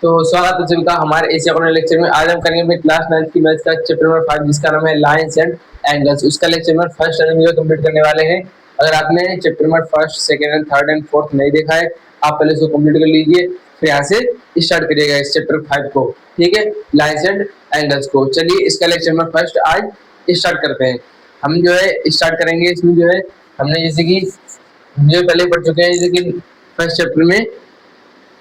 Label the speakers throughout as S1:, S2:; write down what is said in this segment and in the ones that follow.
S1: तो स्वागत है सभी का हमारे एशिया कॉर्नर लेक्चर में। आज हम करेंगे क्लास 9 की मैथ्स का चैप्टर नंबर 5 जिसका नाम है लाइंस एंड एंगल्स। उसका lecture number first and video complete करने वाले हैं। अगर आपने chapter number first, second and third and fourth नहीं देखा है, आप पहले इसको कंप्लीट कर लीजिए, फिर यहाँ से स्टार्ट करिएगा इस चैप्टर 5 को। ठीक है, लाइंस एंड एंगल्स को। चलिए इसका लेक्चर नंबर फर्स्ट आज स्टार्ट करते हैं। हम जो है स्टार्ट करेंगे, इसमें जो है हमने जैसे कि जो पहले पढ़ चुके हैं, जैसे कि फर्स्ट चैप्टर में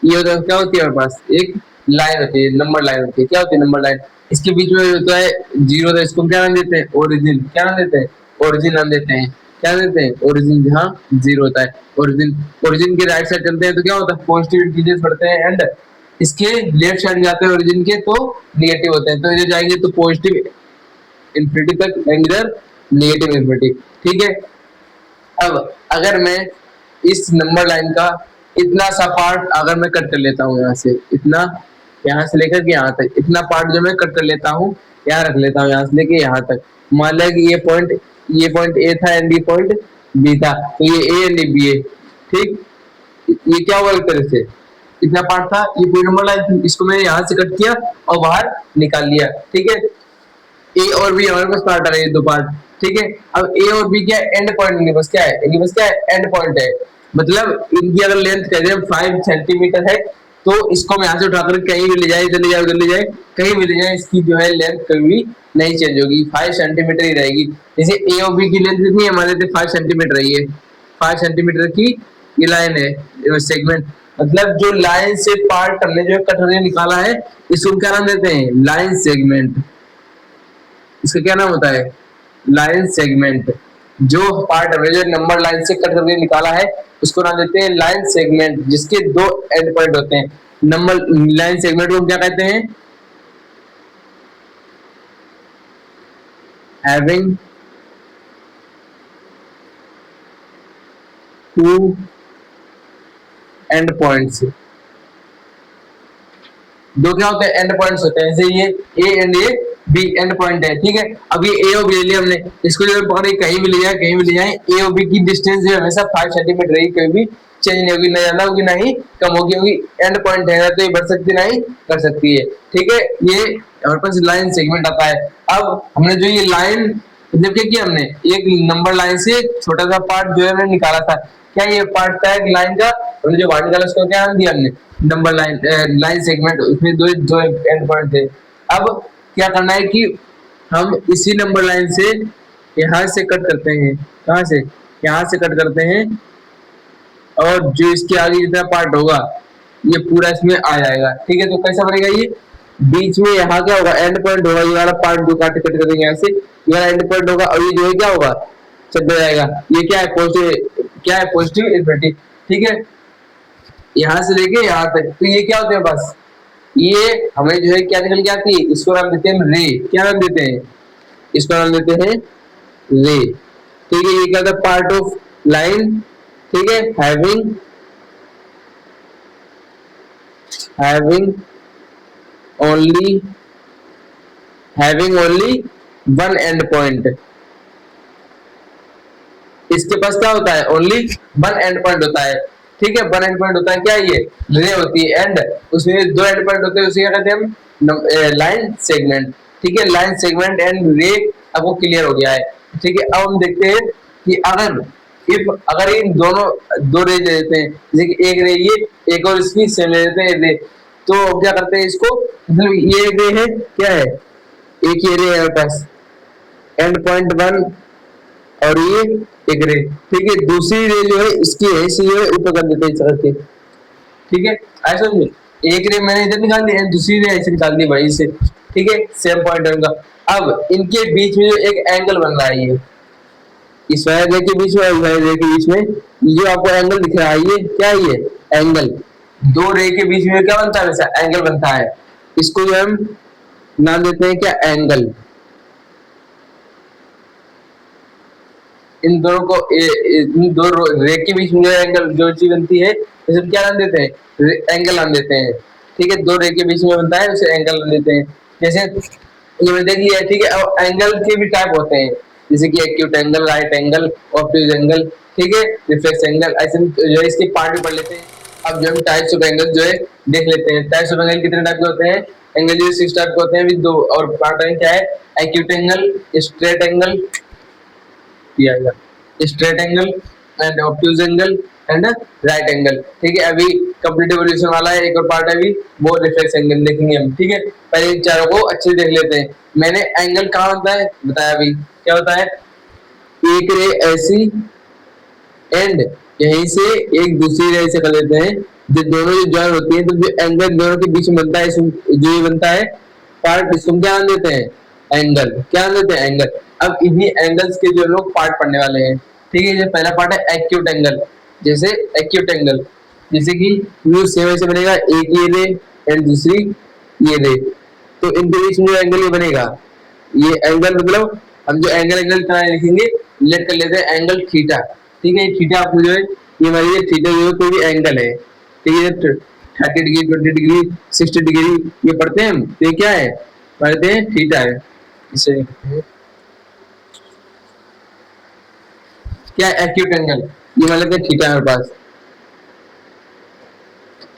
S1: ये होता है, क्या होती है हमारे पास एक लाइन होती है, नंबर लाइन होती है। क्या होती है नंबर लाइन? इसके बीच में होता है जीरो, तो इसको क्या नाम देते हैं? ओरिजिन। क्या नाम देते हैं? ओरिजिन नाम देते हैं। क्या देते हैं? ओरिजिन। जहाँ जीरो होता है ओरिजिन। ओरिजिन के राइट साइड चलते हैं तो क्या होता है? पॉजिटिव इंटीजर्स पढ़ते हैं, एंड इसके लेफ्ट साइड जाते हैं ओरिजिन के तो निगेटिव होते हैं। तो इधर जाएंगे तो पॉजिटिव इंफिनिटी तक, एंड इधर निगेटिव इंफिनिटी। ठीक है, अब अगर मैं इस नंबर लाइन का इतना सा पार्ट अगर मैं कट कर लेता हूँ, यहाँ से इतना, यहाँ से लेकर के यहाँ तक इतना पार्ट जो मैं कट कर लेता हूँ, यहाँ रख लेता हूँ, यहाँ से लेके यहाँ तक। मान लिया कि ये पॉइंट ए था एंड ये पॉइंट बी था, तो ये ए एंड बी है। ठीक, ये क्या हुआ एक तरह से, इतना पार्ट था, ये पूरी नंबर लाइन थी, इसको मैंने यहाँ से कट किया और बाहर निकाल लिया। ठीक है, ए और बी हमारे पास पार्ट आ रहे हैं, दो पार्ट। ठीक है, अब ए और बी क्या है? And point. इनके पास क्या है? इनके पास क्या है? एंड पॉइंट है। मतलब इनकी अगर लेंथ कह दें 5 सेंटीमीटर है, तो इसको मैं यहाँ से उठाकर कहीं भी ले जाए, इधर ले जाए, उधर ले जाए, कहीं भी ले जाए, इसकी जो है लेंथ कभी भी नहीं चेंज होगी, 5 सेंटीमीटर ही रहेगी। जैसे ए और बी की लेंथ कितनी है? हमारे 5 सेंटीमीटर है, ये 5 सेंटीमीटर की ये लाइन है, सेगमेंट। मतलब जो लाइन से पार्ट हमने जो कट करके निकाला है, इसको क्या नाम देते हैं? Line segment. इसका क्या नाम होता है? Line segment. जो पार्ट हमने जो नंबर लाइन से कट करके निकाला है, उसको नाम देते हैं लाइन सेगमेंट, जिसके दो एंड पॉइंट होते हैं। नंबर लाइन सेगमेंट को हम क्या कहते हैं? Having two end points. दो क्या होते हैं? एंड पॉइंट्स होते हैं। जैसे ये A and A B end point है। ठीक है, अब ये ए और बी ले लिया हमने, इसको जो पकड़े कहीं भी ले जाए, कहीं भी ले जाए, ए और बी की डिस्टेंस जो हमेशा 5 सेंटीमीटर रहेगी, कहीं भी चेंज नहीं होगी, ना ज्यादा होगी ना ही कम होगी, क्योंकि एंड पॉइंट है तो ये बढ़ सकती नहीं कर सकती है। ठीक है, ये हमारे पास लाइन सेगमेंट आता है। अब हमने जो ये लाइन मतलब क्या किया, हमने एक नंबर लाइन से छोटा सा पार्ट जो है हमने निकाला था। क्या ये पार्ट था एक लाइन का? हमने जो बाहर निकाला उसको क्या नाम दिया हमने? Number line, line segment. उसमें दो दो एंड पॉइंट थे। अब क्या करना है कि हम इसी नंबर लाइन से यहाँ से कट करते हैं। कहाँ से? यहाँ से कट करते हैं, और जो इसके आगे जितना पार्ट होगा ये पूरा इसमें आ जाएगा। ठीक है, तो कैसा बनेगा ये? बीच में यहाँ क्या होगा? एंड पॉइंट होगा, ये वाला पार्ट जो काट कट करेंगे यहाँ से, ये वाला एंड पॉइंट होगा, और ये जो है क्या होगा? चल जाएगा। ये क्या है? पॉजिटिव, क्या है? Positive infinity. ठीक है, यहाँ से लेके यहाँ तक, तो ये क्या होते हैं? बस ये हमें जो है क्या निकल के आती है? इसको नाम देते हैं रे। क्या नाम देते हैं? इसको नाम देते हैं रे। ठीक है, ये क्या होता है? Part of line. ठीक है, having only one and point. इसके पास क्या होता है? ओनली वन एंड पॉइंट होता है। ठीक है, वन एंड पॉइंट होता है, क्या ये? रे होती है, एंड उसमें दो एंड पॉइंट होते हैं, उसे क्या कहते हैं हम? Line segment. ठीक है, लाइन सेगमेंट एंड रे आपको क्लियर हो गया है। ठीक है, अब हम देखते हैं कि अगर इन दोनों दो रे ले लेते हैं, जैसे कि एक रे ये, एक और इसकी सेम ले लेते हैं रे, तो क्या करते हैं इसको? मतलब ये रे है, क्या है? एक ये रे है हमारे पास, एंड पॉइंट वन, और ये एक रे। ठीक है, दूसरी रे जो है इसकी है, इसी जो है ऊपर कर देते हैं करके। ठीक है, ऐसा समझे? एक रे मैंने इधर निकाल दी, दूसरी रे ऐसे निकाल दी भाई से। ठीक है, सेम पॉइंट होगा। अब इनके बीच में जो एक एंगल बन रहा है, ये इस वायर रे के बीच में और वायर रे के बीच में ये जो आपको एंगल दिख रहा है, ये क्या है? ये एंगल। दो रे के बीच में क्या बनता है? वैसा एंगल बनता है। इसको जो हम नाम देते हैं क्या? एंगल। इन दोनों को इन दो रे के बीच में एंगल जो चीज बनती है, उसे क्या नाम देते हैं? एंगल नाम देते हैं। ठीक है, दो रे के बीच में बनता है, उसे एंगल नाम देते हैं। जैसे ये मैंने देख लिया। ठीक है, अब एंगल के भी टाइप होते हैं, जैसे कि acute angle, right angle, obtuse angle. ठीक है, रिफ्लेक्स एंगल, ऐसे जो है इसके पार्ट भी पढ़ लेते हैं। अब जो हम टाइप्स ऑफ एंगल जो है देख लेते हैं। टाइप्स ऑफ एंगल कितने टाइप के होते हैं? एंगल जो 6 टाइप के होते हैं, विद दो और पार्ट है क्या है? एक्यूट एंगल, स्ट्रेट एंगल, किया गया straight angle and obtuse angle and right angle. ठीक है, अभी कंप्लीट एवोल्यूशन वाला है, एक और पार्ट है अभी, वो रिफ्लेक्स एंगल देखेंगे हम। ठीक है, पहले इन चारों को अच्छे से देख लेते हैं। मैंने एंगल कहाँ होता है बताया, अभी क्या होता है? एक रे ऐसी एंड यहीं से एक दूसरी रे से कर लेते हैं, जो दोनों जो ज्वाइन होती है, तो जो एंगल दोनों के बीच में बनता है, जो ये बनता है पार्ट, इसको क्या नाम देते हैं? एंगल। क्या नाम देते हैं? एंगल। अब इन्हीं एंगल्स के जो लोग पार्ट पढ़ने वाले हैं। ठीक है, जो पहला पार्ट है एक्यूट एंगल। जैसे एक्यूट एंगल, जैसे कि व्यू सेम ऐसे बनेगा, एक ये रे एंड दूसरी ये रे, तो इनके बीच में जो एंगल ये बनेगा, ये एंगल मतलब हम जो एंगल एंगल लिखेंगे, लेट कर लेते हैं एंगल थीटा। ठीक है, थीटा आपको जो है ये मान लीजिए थीटा जो है कोई भी एंगल है। ठीक है, 30 डिग्री, 20 डिग्री, 60 डिग्री ये पढ़ते हैं हम, तो ये क्या है? पढ़ते हैं थीटा है। इसे क्या एक्यूट एंगल, ये मान लेते हैं थीटा हमारे पास।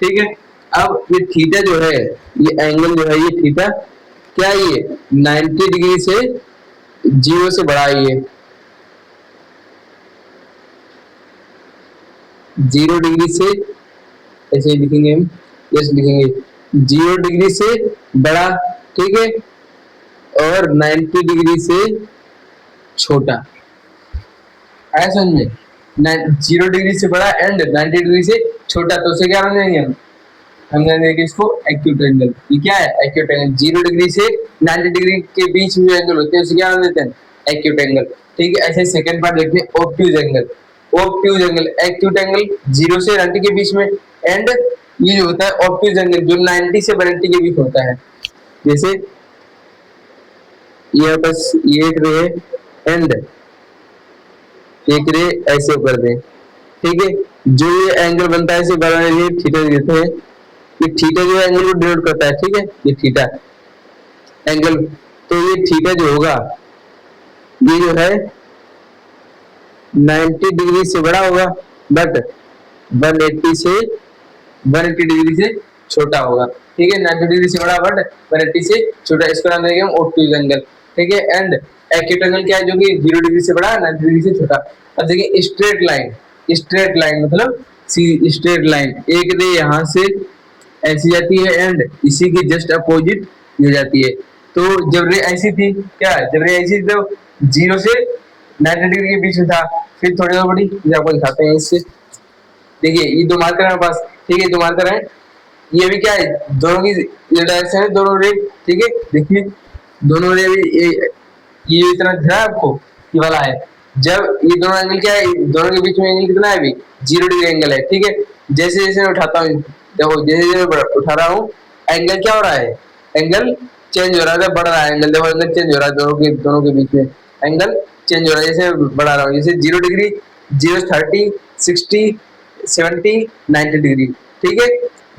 S1: ठीक है, अब ये थीटा जो है, ये एंगल जो है, ये थीटा क्या है? ये 90 डिग्री से जीरो से बड़ा है, ये 0 डिग्री से, ऐसे ही लिखेंगे हम, जैसे लिखेंगे 0 डिग्री से बड़ा। ठीक है, और 90 डिग्री से छोटा। आया समझ में? 0 डिग्री से बड़ा एंड 90 डिग्री से छोटा, तो उसे क्या मान लेंगे हम जानेंगे इसको एक्यूट एंगल। ये क्या है? Acute angle. 0 डिग्री से 90 डिग्री के बीच में एंगल होते हैं, उसे क्या मान लेते हैं? Acute angle. ठीक है, ऐसे सेकंड पार्ट देखते हैं, obtuse angle. Obtuse angle, acute angle 0 से 90 के बीच में, एंड ये जो होता है ऑब्ट्यूज एंगल, जो 90 से 180 के बीच होता है। जैसे ये बस ये एक रे एंड एक रे ऐसे कर दे। ठीक है, जो ये एंगल बनता है इसे बनाने के लिए थीटा देते हैं। ये थीटा जो एंगल को डिनोट करता है। ठीक है, ये थीटा एंगल, तो ये थीटा जो होगा, ये जो है 90 डिग्री से बड़ा होगा, बट 180 डिग्री से छोटा होगा। ठीक है, 90 डिग्री से बड़ा बट 180 से छोटा, इसको नाम देंगे हम ऑब्ट्यूज एंगल। ठीक है, एंड एक्यूट एंगल क्या है? जो कि 0 डिग्री से बड़ा, 90 डिग्री से छोटा। अब देखिए स्ट्रेट लाइन, स्ट्रेट लाइन मतलब स्ट्रेट लाइन, एक रे यहाँ से ऐसी जाती है एंड इसी की जस्ट अपोजिट ये जाती है। तो जब रे ऐसी थी, क्या जब रे ऐसी थी तो 0 से 90 डिग्री के बीच में था, फिर थोड़ी और बड़ी, आपको दिखाते हैं इससे। देखिए ये दो मार्कर है हमारे पास। ठीक है, दो मार्कर है, ये भी क्या है? दोनों की डायरेक्शन है, दोनों रे। ठीक है, देखिए दोनों रे ये इतना दिख रहा है आपको, ये वाला है। जब ये दोनों एंगल क्या है? दोनों के बीच में एंगल कितना है? अभी 0 डिग्री एंगल है। ठीक है, जैसे जैसे मैं उठाता हूँ, देखो जैसे जैसे उठा रहा हूँ, एंगल क्या हो रहा है? एंगल चेंज हो रहा है, बढ़ रहा है एंगल। देखो एंगल चेंज हो रहा है, दोनों के बीच में एंगल चेंज हो रहा है। जैसे बढ़ा रहा हूँ, जैसे 0 डिग्री, 0, 30, 60, 70, 90 डिग्री। ठीक है,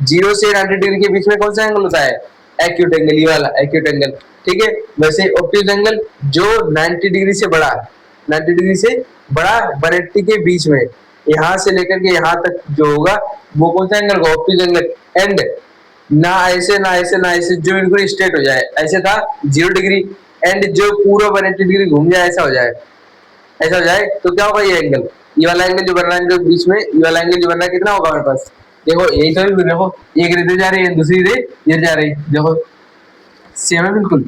S1: 0 से 90 डिग्री के बीच में कौन सा एंगल होता है? एक्यूट एंगल, ये वाला एक्यूट एंगल। ठीक है, वैसे ऑब्ट्यूज एंगल जो 90 डिग्री से बड़ा, 90 डिग्री से बड़ा 180 के बीच में, यहाँ से लेकर के यहाँ तक जो होगा, वो कौन सा एंगल होगा? Obtuse angle. एंड ना ऐसे ना ऐसे ना ऐसे, जो बिल्कुल स्ट्रेट हो जाए, ऐसे था 0 डिग्री, एंड जो पूरा 180 डिग्री घूम जाए, ऐसा हो जाए, ऐसा हो जाए, तो क्या होगा? ये एंगल, ये वाला एंगल जो बन रहा है जो बीच में, ये वाला एंगल जो बन रहा है, कितना होगा हमारे पास? देखो यही तो है, देखो एक रे इधर जा रही है, दूसरी रे इधर जा रही है, देखो सेम है, बिल्कुल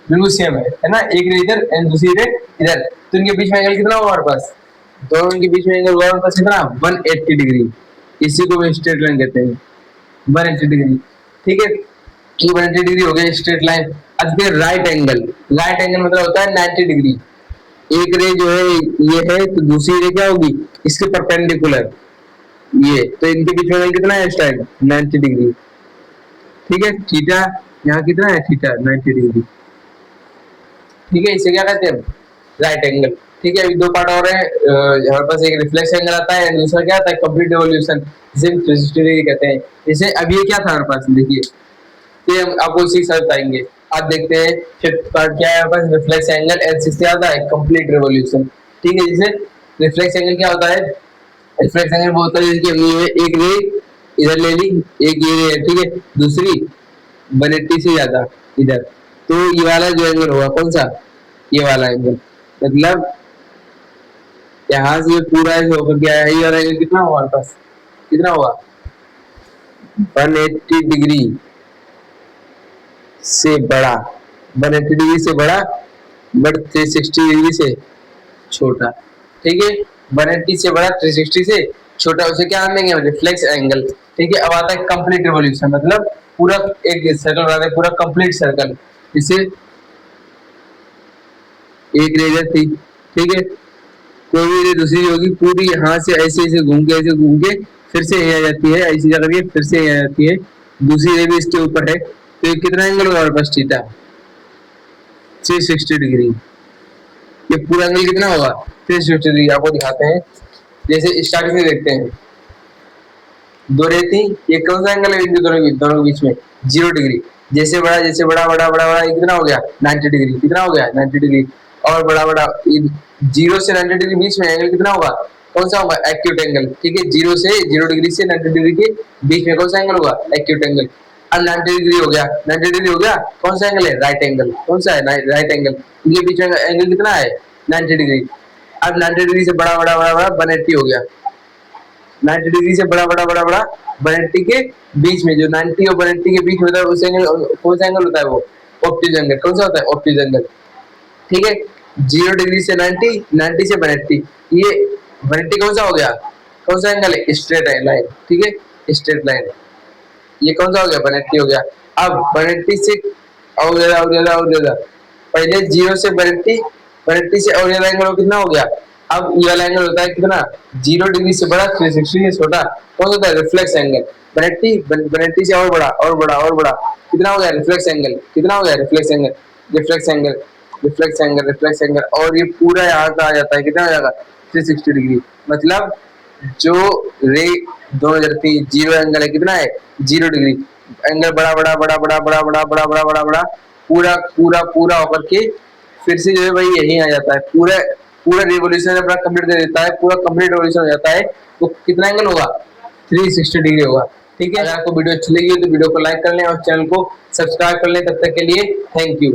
S1: बिल्कुल सेम है ना? एक रे इधर एंड दूसरी रे इधर, तो इनके बीच में एंगल कितना होगा हमारे पास? दोनों के बीच में एंगल होगा हमारे पास कितना? 180 डिग्री। इसी को भी स्ट्रेट लाइन कहते हैं, 180 डिग्री। ठीक है, ये 180 डिग्री हो गई स्ट्रेट लाइन। अब फिर राइट एंगल, राइट एंगल मतलब होता है 90 डिग्री। एक रे जो है ये है, तो दूसरी रे क्या होगी? इसके परपेंडिकुलर, ये, तो इनके बीच में कितना है इस टाइम? 90 डिग्री। ठीक है, थीटा यहाँ कितना है? Theta 90 degree. ठीक है, इसे क्या कहते हैं? Right angle. ठीक है, अभी दो पार्ट और है, हमारे पास एक रिफ्लेक्स एंगल आता है, दूसरा क्या आता है? कंप्लीट एवोल्यूशन, जिसे 360 डिग्री कहते हैं। जैसे अभी ये क्या था हमारे पास? देखिए ये हम आपको इसी के साथ बताएंगे। आप देखते हैं फिफ्थ पार्ट क्या है हमारे पास? रिफ्लेक्स एंगल, एंड सिक्स्थ क्या होता है? Complete revolution. ठीक है, जिसे रिफ्लेक्स एंगल क्या होता है? रिफ्लेक्स एंगल वो होता है जैसे कि हमने ये एक रे इधर ले ली, एक ये रे है, ठीक है, दूसरी 180 से ज्यादा इधर, तो ये वाला जो एंगल होगा कौन सा, ये वाला एंगल, मतलब यहाँ से ये पूरा ऐसे होकर के आया है, ये वाला एंगल कितना होगा हमारे पास, कितना होगा 180 डिग्री से बड़ा, 180 डिग्री से बड़ा बट 360 डिग्री से छोटा, ठीक है, 180 से बड़ा 360 से छोटा, उसे क्या नाम देंगे, रिफ्लेक्स एंगल, ठीक है। अब आता है कंप्लीट रिवॉल्यूशन, मतलब पूरा एक सर्कल बनाते हैं, पूरा कंप्लीट सर्कल, इसे एक रेजर थी, ठीक है, कोई भी रे दूसरी होगी, पूरी यहाँ से ऐसे ऐसे घूम के फिर से यहीं आ जाती है, ऐसी जगह भी फिर से यहीं आ जाती है, दूसरी रे भी इसके ऊपर है, तो ये कितना एंगल होगा हमारे पास, थीटा 360 डिग्री, ये पूरा एंगल कितना होगा 360 डिग्री। आपको दिखाते हैं, जैसे स्टार्टिंग से देखते हैं, दो रे थी, ये कौन सा एंगल है इनके दोनों के बीच में, 0 डिग्री, जैसे बड़ा बड़ा बड़ा, ये कितना हो गया 90 डिग्री, कितना हो गया 90 डिग्री, और बड़ा बड़ा 0 से 90 डिग्री बीच में एंगल कितना होगा, कौन सा होगा, एक्यूट एंगल, ठीक है, 0 डिग्री से 90 डिग्री के बीच में कौन सा एंगल होगा, एक्यूट एंगल। अब 90 डिग्री हो गया, 90 डिग्री हो गया, कौन सा एंगल है, राइट एंगल, कौन सा है राइट एंगल, इनके बीच में एंगल कितना है 90 डिग्री। अब 90 डिग्री से बड़ा 180 हो गया, 90 डिग्री से बड़ा 180 के बीच में, जो 90 और 180 के बीच में होता है उस एंगल, कौन सा एंगल होता है वो, ऑप्टिज एंगल, कौन सा होता है, ऑप्टिज एंगल, ठीक है। 0 डिग्री से 90, 90 से 180, ये 180 कौन सा हो गया, कौन सा एंगल है, स्ट्रेट है लाइन, ठीक है, स्ट्रेट लाइन, ये कौन सा हो गया 180 हो गया। अब 180 से और ज्यादा, पहले 0 से 180 से और ज्यादा एंगल कितना हो गया, अब ये वाला एंगल होता है कितना, 0 डिग्री से बड़ा 360 से छोटा, कौन होता है, रिफ्लेक्स एंगल, 180 से और बड़ा, कितना हो गया रिफ्लेक्स एंगल, कितना हो गया reflex angle, reflex angle, reflex angle, और ये पूरा यहाँ का आ जाता है, कितना हो जाएगा 360 डिग्री, मतलब जो रे दोनों जगह 0 एंगल है, कितना है 0 डिग्री, एंगल बड़ा पूरा पूरा पूरा होकर के फिर से जो है भाई यही आ जाता है, पूरा पूरा रिवॉल्यूशन अपना कंप्लीट दे देता है, पूरा कंप्लीट रिवॉल्यूशन हो जाता है, तो कितना एंगल होगा 360 डिग्री होगा, ठीक है। अगर आपको वीडियो अच्छी लगी हो तो वीडियो को लाइक कर लें और चैनल को सब्सक्राइब कर लें, तब तक के लिए थैंक यू।